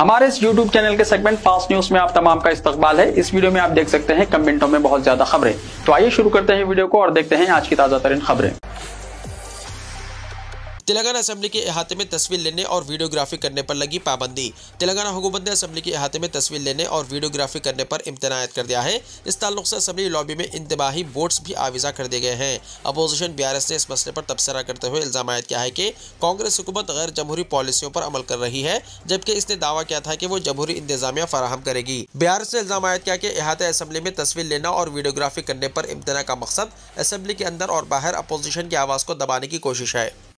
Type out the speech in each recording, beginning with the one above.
हमारे इस YouTube channel के सेगमेंट फास्ट न्यूज में आप तमाम का इस्तकबाल है। इस वीडियो में आप देख सकते हैं कम मिनटों में बहुत ज्यादा खबरें। तो आइए शुरू करते हैं वीडियो को और देखते हैं आज की ताजा तरीन खबरें। तेलंगाना असेंबली के अहाते में तस्वीर लेने और वीडियोग्राफी करने पर लगी पाबंदी। तेलंगाना हुकूमत ने असेंबली के अहाते में तस्वीर लेने और वीडियोग्राफी करने पर इम्तनायत कर दिया है। इस ताल्लुक से असेंबली लॉबी में इंतबाही बोर्ड्स भी आविजा कर दिए गए हैं। अपोजिशन BRS ने इस मसले पर तबसरा करते हुए इल्जाम आयद किया है कि कांग्रेस हुकूमत गैर जमहूरी पॉलिसियों पर अमल कर रही है, जबकि इसने दावा किया था कि वो जमहूरी इंतजामिया फराहम करेगी। BRS ने इल्जाम आयद किया कि अहाते असेंबली में तस्वीर लेना और वीडियोग्राफी करने पर इम्तना का मकसद असेंबली के अंदर और बाहर अपोजिशन की आवाज़ को दबाने की कोशिश है।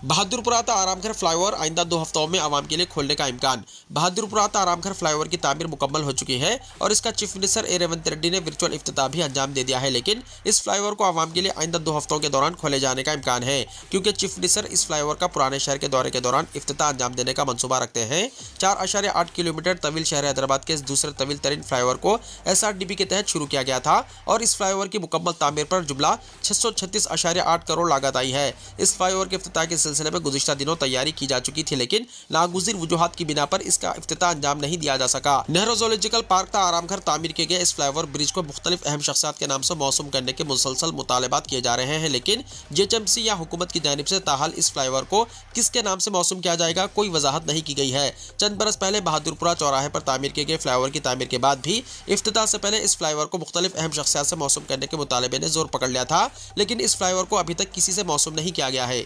बहादुरपुरा आरामघर फ्लाईओवर आइंदा 2 हफ्तों में आवाम के लिए खोलने का इम्कान। बहादुरपुरा आरामघर फ्लाईओवर की तामीर मुकम्मल हो चुकी है और इसका चीफ मिनिस्टर ए रेवंत रेड्डी ने वर्चुअल इफ्तिताह भी अंजाम दे दिया है, लेकिन इस फ्लाईओवर को आवाम के लिए आइंदा 2 हफ्तों के दौरान खोले जाने का इम्कान है, क्योंकि चीफ मिनिस्टर इस फ्लाईओवर का पुराने शहर के दौरे के दौरान इफ्तिताह अंजाम देने का मनसूबा रखते हैं। 4.8 किलोमीटर तवील शहर हैदराबाद के इस दूसरे तवील तरीन फ्लाईओवर को SRDP के तहत शुरू किया गया था और इस फ्लाईओवर की मुकम्मल तामीर पर जुमला 636.8 करोड़ लागत आई है। इस फ्लाईओवर के इफ्तिताह के सिलसिले में गुज़िश्ता दिनों तैयारी की जा चुकी थी, लेकिन नागुज़िर वजूहात की बिना पर इसका इफ्तिताह अंजाम नहीं दिया जा सका। नेहरू ज़ूलॉजिकल पार्क आरामघर तामीर किए गए इस फ्लाईओवर ब्रिज को मुख्तलिफ अहम शख्सियात के नाम से मौसूम करने के मुसलसल मुतालबात किए जा रहे हैं, लेकिन GHMC या हुकूमत की जानिब से ताहाल इस फ्लाईओवर को किसके नाम से मौसूम किया जाएगा कोई वजाहत नहीं की गई है। चंद बरस पहले बहादुरपुरा चौराहे पर तामीर किए गए फ्लाईओवर की तामीर के बाद भी इफ्तिताह से पहले इस फ्लाईओवर को मुख्तलिफ अहम शख्सियात से मौसूम करने के मुतालबे ने जोर पकड़ लिया था, लेकिन इस फ्लाईओवर को अभी तक किसी से मौसूम नहीं किया गया है।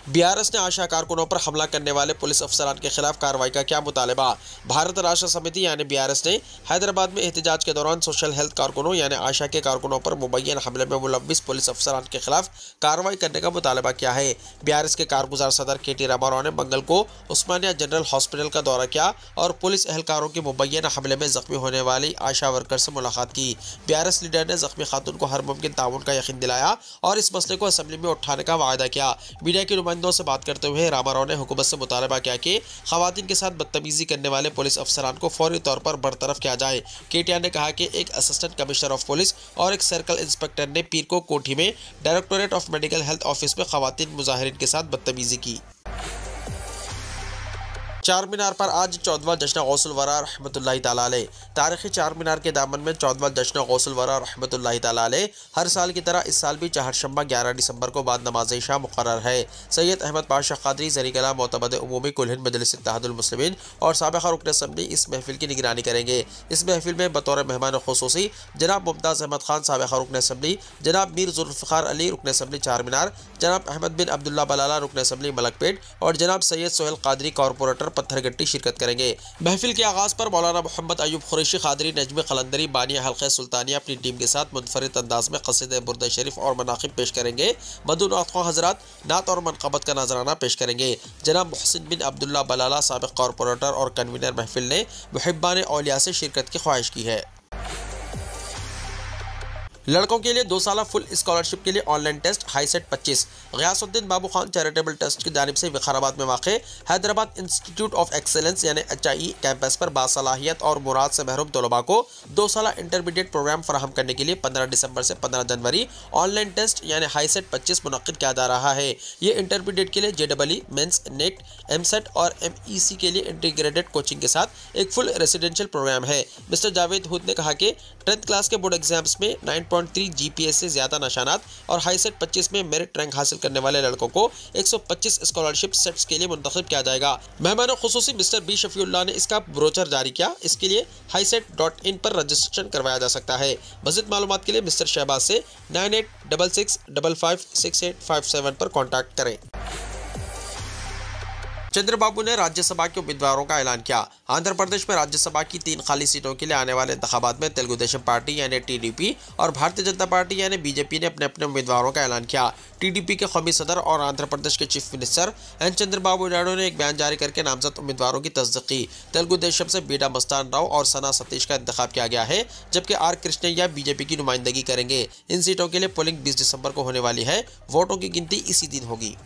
BRS ने आशा कारकुनों पर हमला करने वाले पुलिस अफसरान के खिलाफ कार्रवाई का क्या मुतालबा। भारत राष्ट्र समिति यानी BRS ने हैदराबाद में एहतजाज के दौरान सोशल हेल्थ कारकुनों यानी आशा के कारकुनों पर मुबैयन हमले में मुलव्विस पुलिस अफसरान के खिलाफ कार्रवाई करने का मुतालबा किया है। BRS के कारगुजार सदर KT रामाराव ने मंगल को उस्मानिया जनरल हॉस्पिटल का दौरा किया और पुलिस एहलकारों के मुबैयन हमले में जख्मी होने वाली आशा वर्कर से मुलाकात की। BRS लीडर ने जख्मी खातून को हर मुमकिन ताउन का यकीन दिलाया और इस मसले को असेंबली में उठाने का वायदा किया। मीडिया के नुमाइंदों से बात करते हुए रामाराव ने हुकूमत से मुतालबा किया कि खवातीन के साथ बदतमीजी करने वाले पुलिस अफसरान को फौरी तौर पर बरतरफ किया जाए। KTR ने कहा कि एक असिस्टेंट कमिश्नर ऑफ पुलिस और एक सर्कल इंस्पेक्टर ने पीर को कोठी में directorate of medical health office में खवातीन मुजाहिरीन के साथ बदतमीजी की। चार मीनार पर आज 14वां जश्न गौसुल वरा रहमतुल्लाहि तआला अलैह। तारीखी चार मीनार के दामन में 14वां जश्न गौसुल वरा रहमतुल्लाहि तआला अलैह हर साल की तरह इस साल भी चहारशंबा 11 दिसंबर को बाद नमाज इशा मुकर्रर है। सैयद अहमद पाशा कादरी ज़री-कलाम मोतमद उमूमी कुल्हिन मजलिस इत्तेहादुल मुस्लिमीन और साबिक़ा रुकन असेंबली इस महफिल की निगरानी करेंगे। इस महफिल में बतौर मेहमान खुसूसी जनाब मुमताज़ अहमद खान साबिक़ा रुकन असेंबली, जनाब मीर ज़ुल्फ़िकार अली रुकन असेंबली चार मीनार, जनाब अहमद बिन अब्दुल्ला बलाला रुकन असेंबली मलकपेट और जनाब सैयद सोहेल कादरी कॉरपोरेटर पत्थरगट्टी शिरकत करेंगे। महफिल के आगाज़ पर मौलाना मोहम्मद अयूब कुरैशी कादरी नजम कलंदरी बानिया हल्क़े सुल्तानिया अपनी टीम के साथ मुनफरिद अंदाज में क़सीदे बुर्द शरीफ और मनाक़िब पेश करेंगे। मदू नात ख़्वां हज़रात नात और मनक़बत का नजराना पेश करेंगे। जनाब मोहसिन बिन अब्दुल्ला बलाला साबिक़ कॉरपोरेटर और कन्वीनर महफिल ने मुहिब्बान औलिया से शिरकत की ख्वाहिश की है। लड़कों के लिए 2 साला फुल स्कॉलरशिप के लिए ऑनलाइन टेस्ट हाईसेट 25 गयासुद्दीन बाबू खान चैरिटेबल ट्रस्ट की जानिब से विकाराबाद में वाक़ हैदराबाद इंस्टीट्यूट ऑफ एक्सेलेंस यानी HIE कैंपस पर बासलाहियत और मुराद से महरूम तलबा को 2 साला इंटरमीडिएट प्रोग्राम फराहम करने के लिए 15 दिसंबर से 15 जनवरी ऑनलाइन टेस्ट यानी हाईसेट 25 मुनक़्क़िद किया जा रहा है। ये इंटरमीडिएट के लिए JEE मेंस नेट MSET और MEC के लिए इंटीग्रेटेड कोचिंग के साथ एक फुल रेसिडेंशियल प्रोग्राम है। मिस्टर जावेद हुद ने कहा कि 10th क्लास के बोर्ड एग्जाम्स में 9.3 GPA से ज़्यादा निशानात और हाईसेट 25 में मेरिट रैंक हासिल करने वाले लड़कों को 125 स्कॉलरशिप सेट्स के लिए मुंतखब किया जाएगा। मेहमान खुसूसी मिस्टर B शफीउल्लाह ने इसका ब्रोचर जारी किया। इसके लिए highset.in पर रजिस्ट्रेशन करवाया जा सकता है। मज़ीद मालूमात के लिए मिस्टर शहबाज से 9866556857 पर कॉन्टैक्ट करें। चंद्रबाबू ने राज्यसभा के उम्मीदवारों का ऐलान किया। आंध्र प्रदेश में राज्यसभा की 3 खाली सीटों के लिए आने वाले इंतखाबात में तेलुगु देशम पार्टी यानी TDP और भारतीय जनता पार्टी यानी BJP ने अपने अपने उम्मीदवारों का ऐलान किया। TDP के कौमी सदर और आंध्र प्रदेश के chief minister N Chandrababu Naidu ने एक बयान जारी करके नामजद उम्मीदवारों की तस्दीक की। तेलुगु देशम से बीडा मस्तान राव और सना सतीश का इंतखाब किया गया है, जबकि R कृष्णैया BJP की नुमाइंदगी करेंगे। इन सीटों के लिए पोलिंग 20 दिसंबर को होने वाली है। वोटों की गिनती इसी दिन होगी।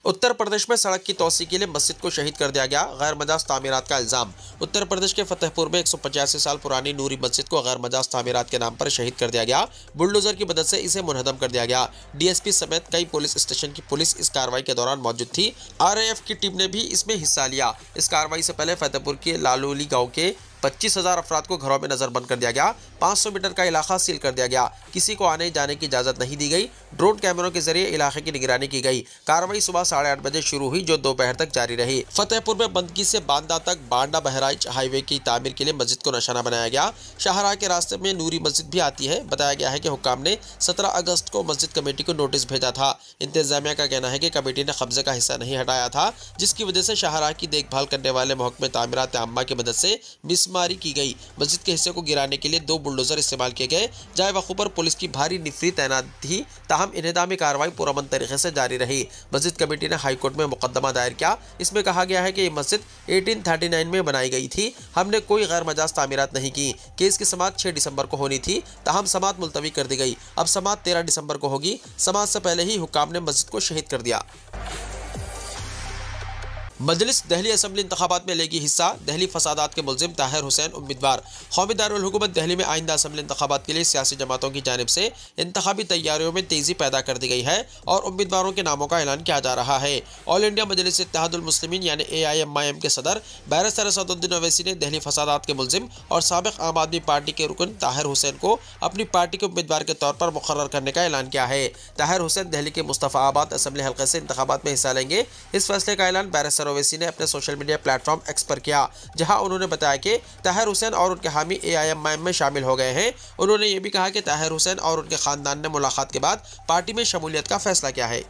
उत्तर प्रदेश में सड़क की तोसी के लिए मस्जिद को शहीद कर दिया गया, गैर मजाज तामीरात का इल्जाम। उत्तर प्रदेश के फतेहपुर में 185 साल पुरानी नूरी मस्जिद को गैर मजाज तामीरात के नाम पर शहीद कर दिया गया। बुलडोजर की मदद से इसे मुनहदम कर दिया गया। डीएसपी समेत कई पुलिस स्टेशन की पुलिस इस कार्रवाई के दौरान मौजूद थी। आरएएफ की टीम ने भी इसमें हिस्सा लिया। इस कार्रवाई से पहले फतेहपुर के लालोली गाँव के 25,000 अफराद को घरों में नजरबंद कर दिया गया। 500 मीटर का इलाका सील कर दिया गया। किसी को आने जाने की इजाजत नहीं दी गई। ड्रोन कैमरों के जरिए इलाके की निगरानी की गई। कार्रवाई सुबह 8:30 बजे शुरू हुई, जो दोपहर तक जारी रही। फतेहपुर में बंदगी से बांदा तक बांदा बहराइच हाईवे की तामीर के लिए मस्जिद को निशाना बनाया गया। शाहराह के रास्ते में नूरी मस्जिद भी आती है। बताया गया है कि हुक्काम ने 17 अगस्त को मस्जिद कमेटी को नोटिस भेजा था। इंतजामिया का कहना है कि कमेटी ने कब्जे का हिस्सा नहीं हटाया था, जिसकी वजह से शाहराह की देखभाल करने वाले महकमे तामीरात आम्मा की मदद से मिसमारी की गई। मस्जिद के हिस्से को गिराने के लिए 2 बुलडोजर इस्तेमाल किए गए। जाए वक़्त पर पुलिस की भारी निफरी तैनात थी, ताहम इन्हदामी कार्रवाई पुरअमन तरीके से जारी रही। मस्जिद कमेटी ने हाई कोर्ट में मुकदमा दायर किया। इसमें कहा गया है कि ये मस्जिद 1839 में बनाई गई थी। हमने कोई गैर मजाज तामीरात नहीं की। केस की समाअत 6 दिसंबर को होनी थी, ताहम समाअत मुलतवी कर दी गई। अब समाअत 13 दिसंबर को होगी। समाअत से पहले ही हुक्काम ने मस्जिद को शहीद कर दिया। मजलिस दहली असम्बली इंतखाबात में लेगी हिस्सा। दहली फसादात के मुल्जिम ताहिर हुसैन उम्मीदवार। कौमी दारुल हुकूमत दहली में आइंदा असम्बली इंतखाबात के लिए सियासी जमातों की जानिब से इंतखाबी तैयारियों में तेज़ी पैदा कर दी गई है और उम्मीदवारों के नामों का ऐलान किया जा रहा है। ऑल इंडिया मजलिस इत्तेहादुल मुस्लिमीन यानी AIMIM के सदर बैरिस्टर असदुद्दीन ओवैसी ने दहली फसादात के मुल्जिम और साबिक आम आदमी पार्टी के रुकन ताहिर हुसैन को अपनी पार्टी के उम्मीदवार के तौर पर मुकर्रर करने का ऐलान किया है। ताहिर हुसैन दहली के मुस्तफ़ाबाद असम्बली हल्के से इंतखाबात में हिस्सा लेंगे। इस फैसले का ऐलान बैरिस्टर ओवैसी ने अपने सोशल मीडिया प्लेटफॉर्म एक्स पर किया, जहां उन्होंने बताया कि ताहिर हुसैन और उनके हामी AIMIM में शामिल हो गए हैं। उन्होंने ये भी कहा कि ताहिर हुसैन और उनके खानदान ने मुलाकात के बाद पार्टी में शमूलियत का फैसला किया है।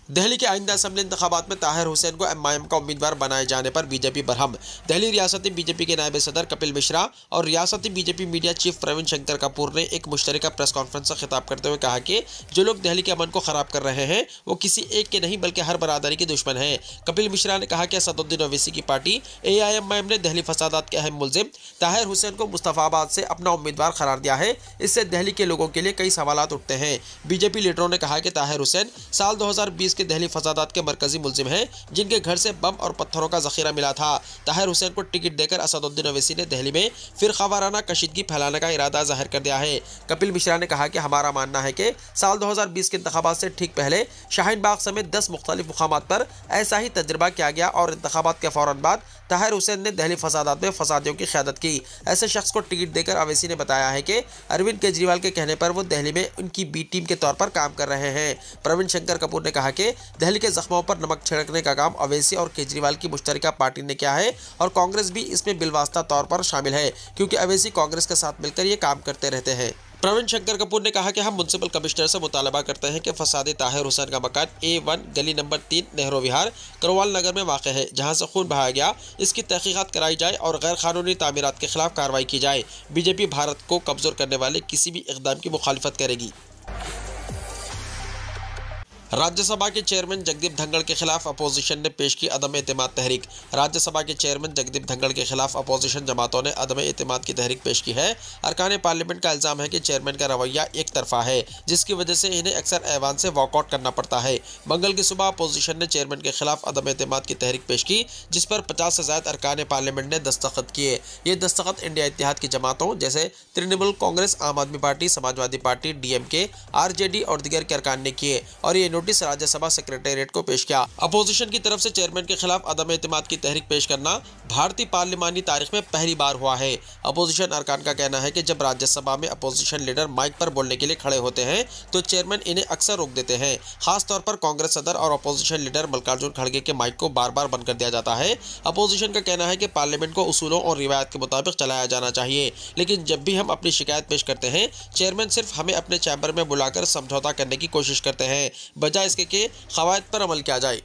दहली के आइंदा असम्बली इंतखाबात में ताहिर हुसैन को MIM का उम्मीदवार बनाए जाने पर बीजेपी बरहम। दहली रियासती बीजेपी के नायब सदर कपिल मिश्रा और रियासती BJP media chief Praveen Shankar Kapoor ने एक मुश्तरका प्रेस कॉन्फ्रेंस से खिताब करते हुए कहा कि जो लोग दहली के अमन को खराब कर रहे हैं वो किसी एक के नहीं बल्कि हर बरादरी के दुश्मन हैं। कपिल मिश्रा ने कहा कि असदुद्दीन ओवैसी की पार्टी AIMIM ने दहली फसादात के अहम मुल्जिम ताहिर हुसैन को मुस्तफ़ाबाद से अपना उम्मीदवार करार दिया है। इससे दहली के लोगों के लिए कई सवालात उठते हैं। बीजेपी लीडरों ने कहा कि ताहिर हुसैन साल 2020 के दहली फसादात के मरकजी मुल्जिम हैं, जिनके घर से बम और पत्थरों का जखीरा मिला था। ताहिर हुसैन को टिकट देकर असदुद्दीन ओवैसी ने दहली में फिरकावाराना कशीदगी फैलाने का इरादा जाहिर कर दिया है। कपिल मिश्रा ने कहा कि हमारा मानना है कि साल 2020 के इंतखाबात से ठीक पहले शाहीन बाग समेत 10 मुख्तलिफ मुकामात पर ऐसा ही तजर्बा किया गया और इंतखाबात के फौरन बाद ताहिर हुसैन ने दहली फसादात में फसादियों की क़यादत की। ऐसे शख्स को टिकट देकर ओवैसी ने बताया है कि अरविंद केजरीवाल के कहने पर वो दहली में उनकी बी टीम के तौर पर काम कर रहे हैं। प्रवीण शंकर कपूर ने कहा कि दहली के जख्मों पर नमक छिड़कने का काम ओवैसी और केजरीवाल की मुश्तरका पार्टी ने किया है और कांग्रेस भी इसमें बिलवास्ता तौर पर शामिल है, क्योंकि ओवैसी कांग्रेस के साथ मिलकर ये काम करते रहते हैं। प्रवीण शंकर कपूर ने कहा कि हम म्युनिसिपल कमिश्नर से मुतालबा करते हैं कि फसादी ताहिर हुसैन का मकान A1 गली नंबर 3 नेहरू विहार करवाल नगर में वाक़ है, जहां से खून बहाया गया, इसकी तहकीकात कराई जाए और गैर कानूनी तामीरात के खिलाफ कार्रवाई की जाए। बीजेपी भारत को कमज़ोर करने वाले किसी भी इक़दाम की मुखालिफत करेगी। राज्यसभा के चेयरमैन जगदीप धंगड़ के खिलाफ अपोजिशन ने पेश की अदम एतमाद तहरीक। राज्यसभा के चेयरमैन जगदीप धंगड़ के खिलाफ अपोजिशन जमातों ने अदम एतमाद की तहरीक पेश की है। अरकान पार्लियामेंट का इल्ज़ाम है कि चेयरमैन का रवैया एक तरफा है, जिसकी वजह से इन्हें अक्सर ऐवान से वॉकआउट करना पड़ता है। मंगल की सुबह अपोजिशन ने चेयरमैन के खिलाफ अदम एतमाद की तहरीक पेश की, जिस पर 50 से ज़ायद अरकान पार्लियामेंट ने दस्तखत किए। ये दस्तखत इंडिया इत्तेहाद की जमातों जैसे तृणमूल कांग्रेस, आम आदमी party, Samajwadi party, DMK, RJD और दीगर के अरकान ने किए और ये नोटिस राज्यसभा सेक्रेटेरिएट को पेश किया। अपोजिशन की तरफ से चेयरमैन के खिलाफ अदम एतमाद की तहरीक पेश करना भारतीय पार्लिमानी तारीख में पहली बार हुआ है। अपोजिशन अरकान का कहना है कि जब राज्यसभा में अपोजिशन लीडर माइक पर बोलने के लिए खड़े होते हैं तो चेयरमैन इन्हें अक्सर रोक देते हैं। खासतौर पर कांग्रेस सदर और अपोजिशन लीडर मल्लिकार्जुन खड़गे के माइक को बार बार बंद कर दिया जाता है। अपोजिशन का कहना है कि पार्लियामेंट को उसूलों और रिवायत के मुताबिक चलाया जाना चाहिए, लेकिन जब भी हम अपनी शिकायत पेश करते हैं चेयरमैन सिर्फ हमें अपने चैम्बर में बुलाकर समझौता करने की कोशिश करते हैं, बजाय इसके कि क़वायद पर अमल किया जाए।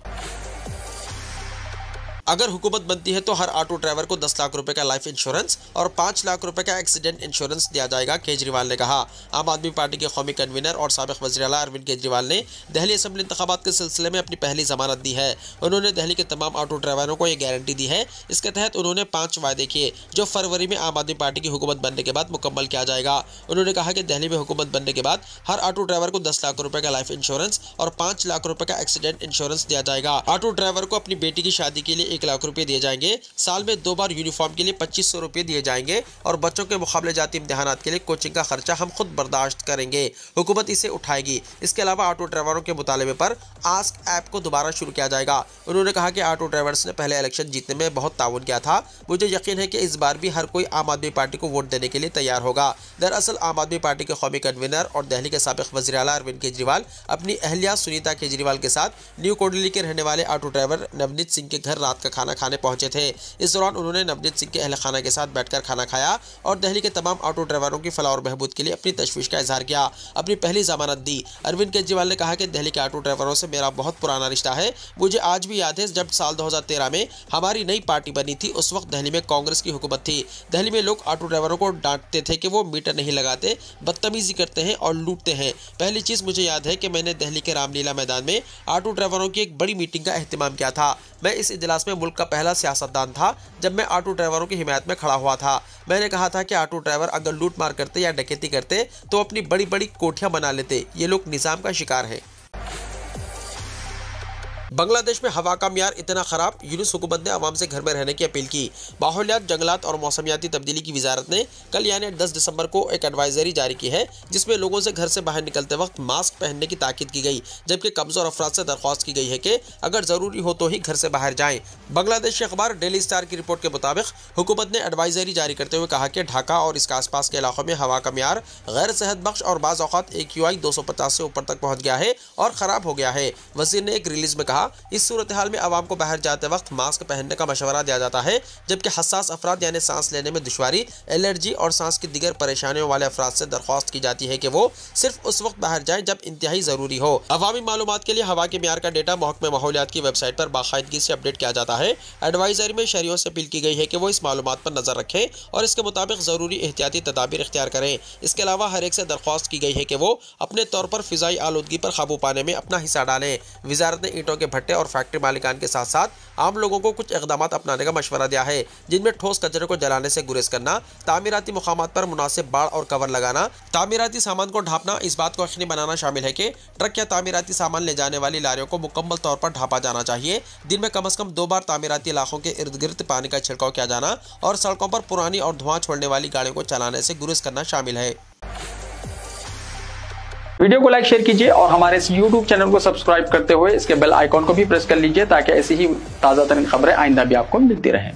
अगर हुकूमत बनती है तो हर ऑटो ड्राइवर को 10 लाख रुपए का लाइफ इंश्योरेंस और 5 लाख रुपए का एक्सीडेंट इंश्योरेंस दिया जाएगा, केजरीवाल ने कहा। आम आदमी पार्टी के कौमी कन्वीनर और साबिक वज़ीर आला अरविंद केजरीवाल ने दिल्ली असेंबली इंतखाबात के सिलसिले में अपनी पहली जमानत दी है। उन्होंने दिल्ली के तमाम ऑटो ड्राइवरों को यह गारंटी दी है। इसके तहत उन्होंने 5 वायदे किए जो फरवरी में आम आदमी पार्टी की हुकूमत बनने के बाद मुकम्मल किया जाएगा। उन्होंने कहा कि दिल्ली में हुकूमत बनने के बाद हर ऑटो ड्राइवर को 10 लाख रुपए का लाइफ इंश्योरेंस और 5 लाख रुपए का एक्सीडेंट इंश्योरेंस दिया जाएगा। ऑटो ड्राइवर को अपनी बेटी की शादी के लिए 1 लाख रुपए दिए जाएंगे। साल में 2 बार यूनिफॉर्म के लिए 2500 रुपए दिए जाएंगे और बच्चों के मुकाबले जाती इम्तिहानात के लिए कोचिंग का खर्चा हम खुद बर्दाश्त करेंगे। हुकूमत इसे उठाएगी। इसके अलावा ऑटो ड्राइवरों के मुतालबे पर आस्क ऐप को दोबारा शुरू किया जाएगा। उन्होंने कहा कि ऑटो ड्राइवर्स ने पहले इलेक्शन जीतने में बहुत ताउन किया था। मुझे यकीन है कि इस बार भी हर कोई आम आदमी पार्टी को वोट देने के लिए तैयार होगा। दरअसल आम आदमी पार्टी के कौमी कन्वीनर और दिल्ली के साबिक वज़ीर आला अरविंद केजरीवाल अपनी अहलिया सुनीता केजरीवाल के साथ न्यू कोडली के रहने वाले ऑटो ड्राइवर नवनीत सिंह के घर रात का खाना खाने पहुंचे थे। इस दौरान उन्होंने नवनीत सिंह के अहल खाना के साथ बैठकर खाना खाया और दिल्ली के तमाम ऑटो ड्राइवरों की फलाह और बहबूद के लिए अपनी तशवीश का इजहार किया, अपनी पहली जमानत दी। अरविंद केजरीवाल ने कहा कि दिल्ली के ऑटो ड्राइवरों से मेरा बहुत पुराना रिश्ता है। मुझे आज भी याद है जब साल 2013 में हमारी नई पार्टी बनी थी, उस वक्त दिल्ली में कांग्रेस की हुकूमत थी। दिल्ली में लोग ऑटो ड्राइवरों को डांटते थे कि वो मीटर नहीं लगाते, बदतमीजी करते हैं और लूटते हैं। पहली चीज़ मुझे याद है कि मैंने दिल्ली के रामलीला मैदान में ऑटो ड्राइवरों की एक बड़ी मीटिंग का एहतमाम किया था। मैं इस इजलास में मुल्क का पहला सियासतदान था जब मैं ऑटो ड्राइवरों की हिमायत में खड़ा हुआ था। मैंने कहा था कि ऑटो ड्राइवर अगर लूट मार करते या डकैती करते तो अपनी बड़ी बड़ी कोठियां बना लेते। ये लोग निज़ाम का शिकार हैं। बांग्लादेश में हवा का मियार इतना खराब, यूनुस हुकूमत ने आवाम से घर में रहने की अपील की। माहौलियात, जंगलात और मौसमियाती तब्दीली की वजारत ने कल यानी 10 दिसंबर को एक एडवाइजरी जारी की है जिसमें लोगों से घर से बाहर निकलते वक्त मास्क पहनने की ताकीद की गई, जबकि कमजोर अफराद से दरख्वास्त की गई है कि अगर ज़रूरी हो तो ही घर से बाहर जाएं। बांग्लादेश अखबार डेली स्टार की रिपोर्ट के मुताबिक हुकूमत ने एडवाइजरी जारी करते हुए कहा कि ढाका और इसके आसपास के इलाकों में हवा का मियार गैर सेहत बख्श और बाज़ औक़ात AQI 250 से ऊपर तक पहुँच गया है और ख़राब हो गया है। वज़ीर ने एक रिलीज़ में कहा, इस सूरत हाल में आवाम को बाहर जाते वक्त मास्क पहनने का मशवरा दिया जाता है, जबकि हसास अफराद यानी सांस लेने में दुश्वारी, एलर्जी और सांस की दीगर परेशानियों वाले अफराद से दरख्वास्त की जाती है कि वो सिर्फ उस वक्त बाहर जाएं जब इंतहाई ज़रूरी हो। अवामी मालूमात के लिए हवा के मियार का डेटा महकमे माहौलियात की वेबसाइट पर बाकायदगी से अपडेट किया जाता है। एडवाइजरी में शहरियों से अपील की गई है कि वो इस मालूमात पर नजर रखें और इसके मुताबिक ज़रूरी एहतियाती तदाबीर इख्तियार करें। इसके अलावा हर एक से दरख्वास्त की गई है कि वो अपने तौर पर फ़िज़ाई आलूदगी पर काबू पाने में अपना हिस्सा डालें। वजारत ने ईंटों के भट्टे और फैक्ट्री मालिकान के साथ साथ आम लोगों को कुछ इक़दाम अपनाने का मशवरा दिया है, जिनमें ठोस कचरे को जलाने से गुरेज करना, तामीराती मुकामात पर मुनासिब बाड़ और कवर लगाना, तामीराती सामान को ढांपना। इस बात को यकीनी बनाना शामिल है कि ट्रक या तामीराती सामान ले जाने वाली लारियों को मुकम्मल तौर पर ढांपा जाना चाहिए। दिन में कम से कम 2 बार तामीराती इलाकों के इर्द गिर्द पानी का छिड़काव किया जाना और सड़कों पर पुरानी और धुआं छोड़ने वाली गाड़ियों को चलाने से गुरेज करना शामिल है। वीडियो को लाइक शेयर कीजिए और हमारे इस YouTube चैनल को सब्सक्राइब करते हुए इसके बेल आइकॉन को भी प्रेस कर लीजिए ताकि ऐसी ही ताज़ा तरीन खबरें आइंदा भी आपको मिलती रहें।